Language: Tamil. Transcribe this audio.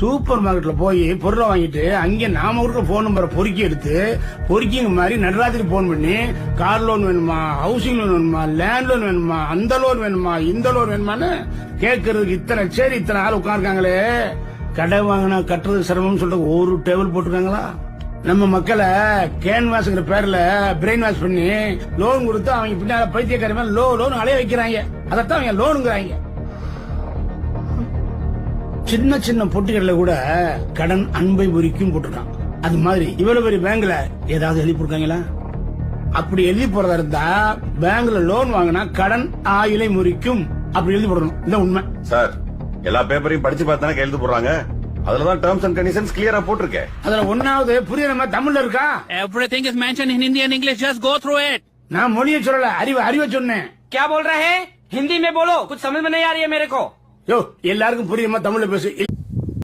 சூப்பர் மார்க்கெட்ல போய் பொருளை வாங்கிட்டு அங்க நாம இருக்கிற போன் நம்பரை பொறுக்கி எடுத்து பொறுக்கிங்க மாதிரி நடராத்திரி போன் பண்ணி கார் லோன் வேணுமா, ஹவுசிங் லோன் வேணுமா, லேண்ட் லோன் வேணுமா, அந்த லோன் வேணுமா, இந்த லோன் வேணுமான்னு கேட்கறதுக்கு இத்தனை ஆள் உட்கார்க்காங்களே. கடை வாங்கினா கட்டுறது சிரமம்னு சொல்லிட்டு ஒரு டேபிள் போட்டுருக்காங்களா? நம்ம மக்களை கேன்வாஸ்ங்கிற பேர்ல பிரெயின் வாஷ் பண்ணி லோன் கொடுத்து அவங்க பின்னால பைத்தியக்காரமே லோன் அலைய வைக்கிறாங்க. அதத்தான் அவங்க லோனுங்கிறாங்க. சின்ன சின்ன பொட்டிகள்ல கூட கடன் அன்பை முறிக்கும் போட்டிருக்கான். அது மாதிரி இவ்வளவு பெரிய பேங்க்ல ஏதாவது எழுதி போடுறாங்களா? அப்படி எழுதி போறதா இருந்தா பேங்க்ல லோன் வாங்கினா கடன் ஆயுளை முறிக்கும் அப்படி எழுதி போடணும். இந்த உண்மை சார். எல்லா பேப்பரையும் படிச்சு பார்த்தா கையெழுத்து போடுறாங்க. அதுலதான் டேர்ம்ஸ் அண்ட் கண்டிஷன்ஸ் கிளியரா போட்டிருக்கேன். அதுல ஒன்னாவது புரியுற மாதிரி தமிழ்ல இருக்கா? Everything is mentioned in Hindi and English. Just go through it. நான் மொழியை சொல்லல, அறிவை சொன்னேன். क्या बोल रहे हैं? हिंदी में बोलो, कुछ समझ में नहीं आ रही है मेरे को. யோ எல்லாருக்கும் புரியுற மாதிரி தமிழ்ல பேசு.